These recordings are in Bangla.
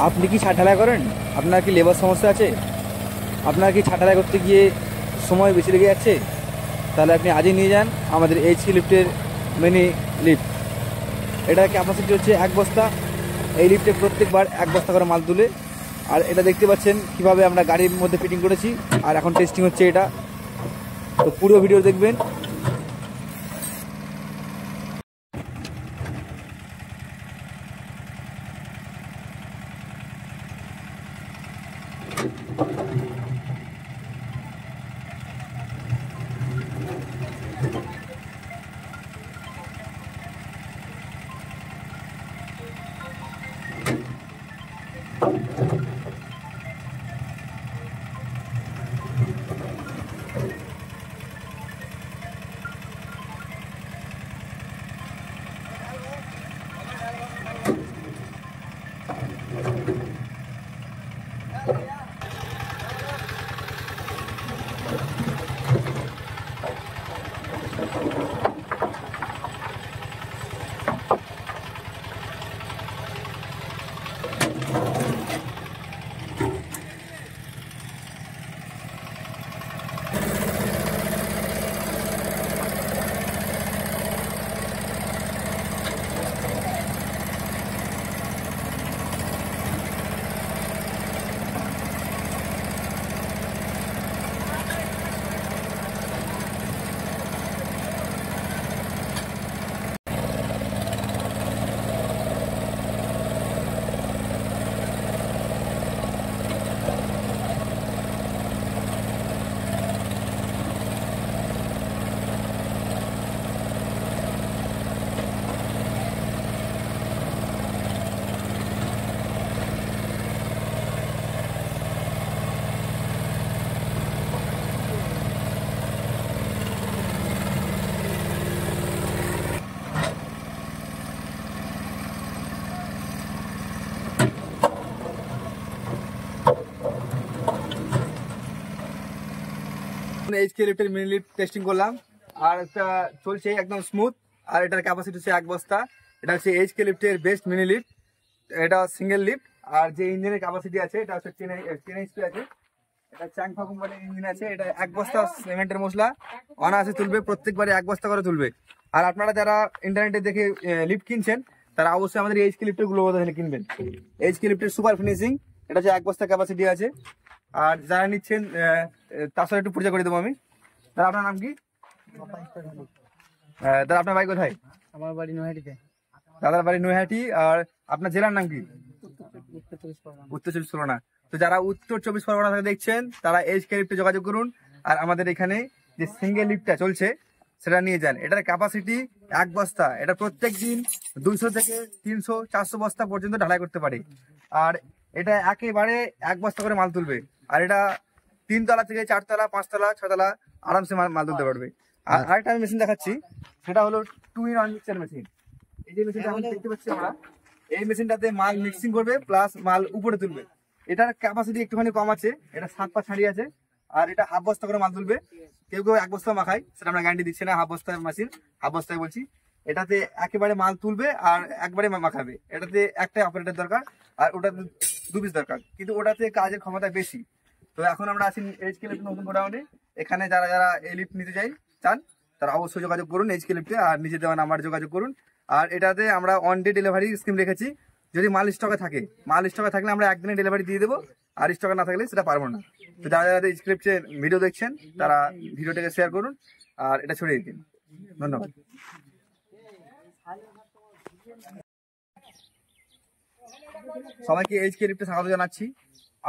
আপনি কি ছাদ ঢালাই করেন? আপনার কি লেবার সমস্যা আছে? আপনার কি ছাদ ঢালাই করতে গিয়ে সময় বেশি লেগে যাচ্ছে? তাহলে আপনি আজই নিয়ে যান আমাদের এইচকে লিফটের মিনি লিফট। এটার ক্যাপাসিটি হচ্ছে 1 বস্তা। এই লিফটে প্রত্যেকবার 1 বস্তা করে মাল তুলে। আর এটা দেখতে পাচ্ছেন কিভাবে আমরা গাড়ির মধ্যে ফিটিং করেছি, আর এখন টেস্টিং হচ্ছে এটা। তো পুরো ভিডিও দেখবেন। এইচকে লিফটের মিনি লিফট টেস্টিং করলাম, আর এটা চলছে একদম স্মুথ। আর এটার ক্যাপাসিটি হচ্ছে 1 বস্তা। এটা হচ্ছে এইচকে লিফটের বেস্ট মিনি লিফট। এটা সিঙ্গেল লিফট। আর যে ইঞ্জিনের ক্যাপাসিটি আছে এটা হচ্ছে 10 HP আছে। এটা চ্যাংফা কোম্পানির ইঞ্জিন আছে। এটা 1 বস্তা সিমেন্টের মশলা অনায়াসে তুলবে, প্রত্যেকবারে 1 বস্তা করে তুলবে। আর আপনারা যারা ইন্টারনেটে দেখে লিফট কিনছেন তারা অবশ্যই আমাদের এইচকে লিফটের গুলো কিনবেন। এইচকে লিফটের সুপার ফিনিশিং। এটা হচ্ছে 1 বস্তা ক্যাপাসিটি আছে। আর যারা নিচ্ছেন তার সাথে একটু পরিচয় করে দেবো আমি। দাদা আপনার নাম কি? দাদা আপনার বাড়ি কোথায়? আমার বাড়ি নৈহাটিতে। দাদার বাড়ি নৈহাটি। আর আপনার জেলার নাম কি? উত্তর 24 পরগনা। তো যারা উত্তর 24 পরগনা থেকে দেখছেন তারা এইচকে লিফটে যোগাযোগ করুন। আর আমাদের এখানে যে সিঙ্গেল লিফটটা চলছে সেটা নিয়ে যান। এটার ক্যাপাসিটি 1 বস্তা। এটা প্রত্যেক দিন 200 থেকে 300 400 বস্তা পর্যন্ত ঢালাই করতে পারে। আর এটা একেবারে 1 বস্তা করে মাল তুলবে। আর এটা 3 তলা থেকে 4 তলা 5 তলা 6 তলা আরামসে মাল তুলতে পারবে। আর আরেকটা আমি মেশিন দেখাচ্ছি, সেটা হলো 2-in-1 মিক্সার মেশিন। এই যে মেশিনটা আমরা দেখতে পাচ্ছি আমরা, এই মেশিনটাতে মাল মিক্সিং করবে প্লাস মাল উপরে তুলবে। এটার ক্যাপাসিটি একটুখানি কম আছে, এটা 7 পা ছাড়িয়ে আছে। আর এটা 1/2 বস্তা করে মাল তুলবে। কেউ কেউ 1 বস্তা মাখায়, সেটা আমরা গ্যারান্টি দিচ্ছি না। 1/2 বস্তার মেশিন, 1/2 বস্তায় বলছি। এটাতে একেবারে মাল তুলবে আর একবারে মাখাবে। এটাতে একটাই অপারেটর দরকার, আর ওটাতে 2 পিস দরকার, কিন্তু ওটাতে কাজের ক্ষমতা বেশি। তো এখন আমরা আছি এইচকে লিফট নতুন গোডাউনে। এখানে যারা যারা এই লিফট নিতে চান তারা অবশ্যই যোগাযোগ করুন এইচকে লিফটে, আর নিচে দেওয়া নাম্বার যোগাযোগ করুন। আর এটাতে আমরা 1 ডে ডেলিভারি স্কিম রেখেছি। যদি মাল স্টকে থাকে, থাকলে আমরা 1 দিনে ডেলিভারি দিয়ে দেবো। আর স্টকে না থাকলে সেটা পারবো না। তো যারা যারা এইচকে লিফটের ভিডিও দেখছেন তারা ভিডিওটাকে শেয়ার করুন আর এটা ছড়িয়ে দিন। ধন্যবাদ। সবাইকে এইচকে লিফটে স্বাগত জানাচ্ছি।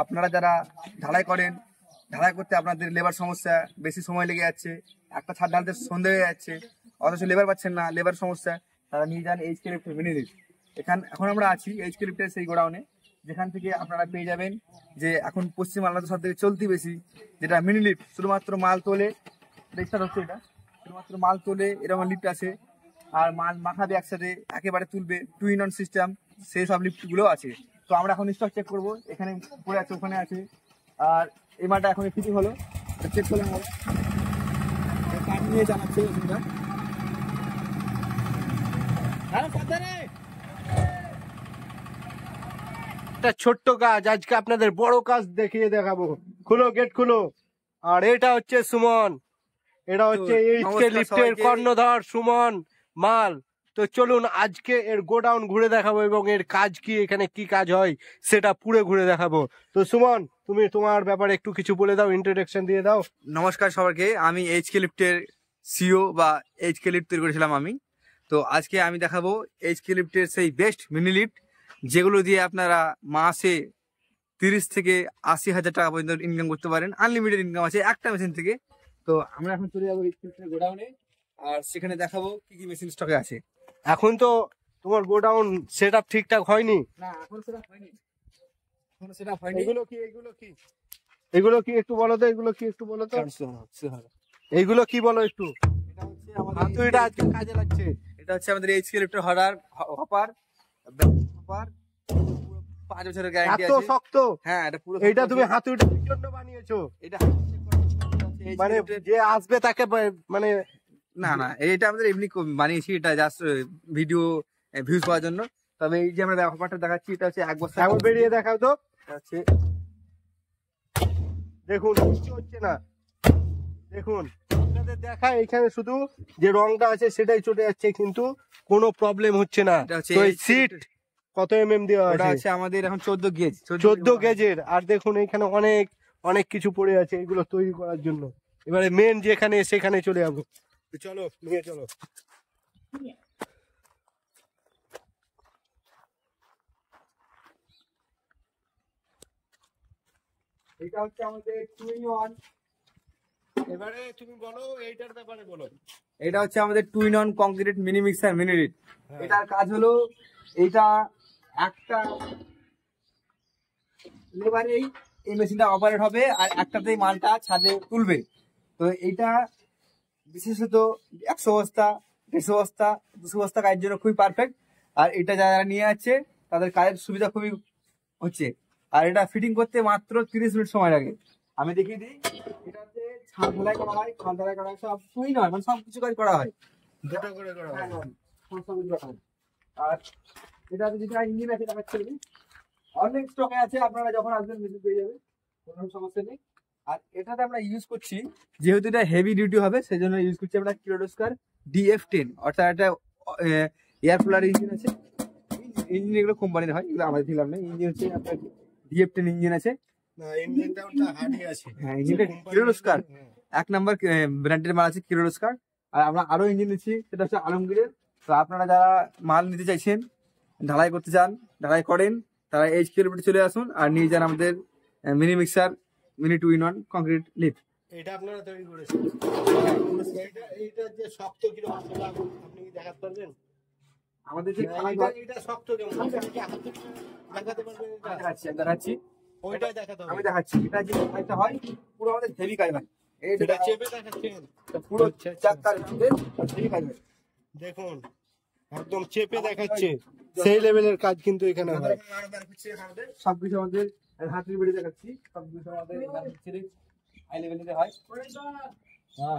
আপনারা যারা ঢালাই করেন, ঢালাই করতে আপনাদের লেবার সমস্যা, বেশি সময় লেগে যাচ্ছে, একটা ছাদ ঢালতে সন্ধে হয়ে যাচ্ছে, অথচ লেবার পাচ্ছেন না, লেবার সমস্যা, তারা নিয়ে যান এইচকে লিফট মিনি লিফট। এখন আমরা আছি এইচকে লিফটের সেই গোডাউনে, যেখান থেকে আপনারা পেয়ে যাবেন যে এখন পশ্চিম বাংলাতে সব থেকে চলতি বেশি যেটা মিনি লিফট। শুধুমাত্র মাল তোলে, স্টার্ট হচ্ছে এটা, শুধুমাত্র মাল তোলে, এরকম লিফট আছে। আর মাল মাখাবে একসাথে, একেবারে তুলবে, 2-in-1 সিস্টেম, সেই সব লিফটগুলো আছে। তো আমরা এখন স্টক চেক করবো, এখানে পড়ে আছে, ওখানে আছে। আর এই মালটা এখন ফিটিং হলো, চেক করলাম, কাঠ নিয়ে চালাচ্ছে ওখানটা। একটা ছোট্ট কাজ, আজকে আপনাদের বড় কাজ দেখিয়ে দেখাবো। খুলো, গেট খুলো। আর এটা হচ্ছে সুমন, এটা হচ্ছে এইচকে নমস্কার লিফটের সবাইকে। কর্ণধার সুমন মাল। তো চলুন আজকে এর গোডাউন ঘুরে দেখাবো এবং এর কাজ কি, এখানে কি কাজ হয় সেটা পুরো ঘুরে দেখাবো। তো সুমন, তুমি তোমার ব্যাপারে একটু কিছু বলে দাও, ইন্ট্রোডাকশন দিয়ে দাও। নমস্কার সবাইকে, আমি এইচকে লিফটের সিও বা এইচকে লিফট তৈরি করেছিলাম আমি। তো আজকে আমি দেখাবো এইচকে লিফটের সেই বেস্ট মিনি লিফট, যেগুলো দিয়ে আপনারা মাসে 30 থেকে 80 হাজার টাকা পর্যন্ত ইনকাম করতে পারেন। আনলিমিটেড ইনকাম আছে একটা মেশিন থেকে। তো আমরা এখন চলে যাবো এইচকে লিফটের গোডাউনে, আর সেখানে দেখাবো কি কি মেশিন স্টকে আছে। এখন তো তোমার গোডাউন সেট আপ ঠিকঠাক হয়নি। না, এখন সেটা হয়নি, এখন সেটা হয়নি। এগুলো কি এগুলো কি এগুলো কি একটু বলো তো, এগুলো কি একটু বলো তো, এইগুলো কি বলো একটু। এটা হচ্ছে আমাদের হাতুড়িটা আজকে কাজে লাগছে। এটা হচ্ছে আমাদের এইচকে লিফটের হপার 5 বছরের গ্যারান্টি এত আছে। শক্ত। হ্যাঁ, এটা পুরো এইটা তুমি হাতুড়িটার জন্য বানিয়েছো? এটা মানে যে আসবে তাকে মানে না না, এটা আমাদের এমনি বানিয়েছি, এটা জাস্ট ভিডিও ভিউজ পাওয়ার জন্য। তবে এই যে আমরা ব্যাপারটা দেখাচ্ছি, এটা হচ্ছে 1 বছর একবার বেরিয়ে দেখাও তো। হচ্ছে। দেখুন কিছু হচ্ছে না, দেখুন আপনাদের দেখা এখানে শুধু যে রংটা আছে সেটাই চলে যাচ্ছে, কিন্তু কোনো প্রবলেম হচ্ছে না। এটা হচ্ছে তো এই সিট কত দেওয়া ওটা আছে? হচ্ছে আমাদের এখন 14 গেজ, 14 গেজের। আর দেখুন এখানে অনেক অনেক কিছু পড়ে আছে এগুলো তৈরি করার জন্য। এবারে মেন যেখানে সেখানে চলে যাবো। তো চলো, নিয়ে চলো। এটা হচ্ছে আমাদের 2 in 1। এবারে তুমি বলো এইটার ব্যাপারে বলো। এটা হচ্ছে আমাদের 2 in 1 concrete mini mixer mini lead. হ্যাঁ। এটার কাজ হলো, এইটা একটা লেবারেই এই মেশিনটা অপারেট হবে আর একটাতেই মালটা ছাদে তুলবে। তো এইটা বিশেষত 100 বস্তা, 150 বস্তা, 200 বস্তা কাজের জন্য খুবই পারফেক্ট। আর এটা যারা নিয়ে আছে তাদের কাজের সুবিধা খুবই হচ্ছে। আর এটা ফিটিং করতে মাত্র 30 মিনিট সময় লাগে। আমি দেখিয়ে দিই, এটাতে ছাদ ঢালাই করা হয়, ছাদ ঢালাই করা হয়, সব শুই নয় মানে সব কিছু কাজ করা হয়। দুটো করে করা হ্যাঁ, হয়। হ্যাঁ, সব কিছু করা হয়। আর এটাতে যেটা ইঞ্জিন আছে দেখাচ্ছি, অনেক স্টকে আছে, আপনারা যখন আসবেন মেশিন পেয়ে যাবেন, কোনো সমস্যা নেই। আর এটাতে আমরা ইউজ করছি, যেহেতু এটা হেভি ডিউটি হবে সেই জন্য ইউজ করছি আমরা কিরোডস্কার DF10, অর্থাৎ একটা এয়ার কুলার ইঞ্জিন আছে। ইঞ্জিন এগুলো কোম্পানির হয়, এগুলো আমাদের দিলাম না। ইঞ্জিন হচ্ছে আপনার DF10 ইঞ্জিন আছে। না, ইঞ্জিনটা ওটা হার্ডই আছে। হ্যাঁ, ইঞ্জিনটা কিরোডস্কার 1 নাম্বার ব্র্যান্ডের মাল আছে কিরোডস্কার। আর আমরা আরো ইঞ্জিন নিচ্ছি, সেটা হচ্ছে আলমগীরের। তো আপনারা যারা মাল নিতে চাইছেন, ঢালাই করতে চান, ঢালাই করেন, তারা এইচকে লিফটে চলে আসুন আর নিয়ে যান আমাদের mini mixer mini 2 in 1 concrete lift. এটা আপনারা তৈরি করেছেন? এইটা যে শক্ত কিরকম সেটা আপনি কি দেখাতে পারবেন? আমাদের যে এটা শক্ত কেমন দেখাতে পারবেন? দেখাচ্ছি, ওইটাই দেখাতে হবে। আমি দেখাচ্ছি। এটা যে কাজটা হয় পুরো আমাদের হেভি কাজ হয়। এটা চেপে দেখাচ্ছেন? পুরো আচ্ছা, আচ্ছা। চাক্কার আমাদের হেভি কাজ হয়। দেখুন একদম চেপে দেখাচ্ছে, সেই লেভেলের কাজ কিন্তু এখানে হয়। সবকিছু আমাদের হাতের বেড়ে দেখাচ্ছি, সবকিছু আমাদের হাই লেভেলের হয়। হ্যাঁ,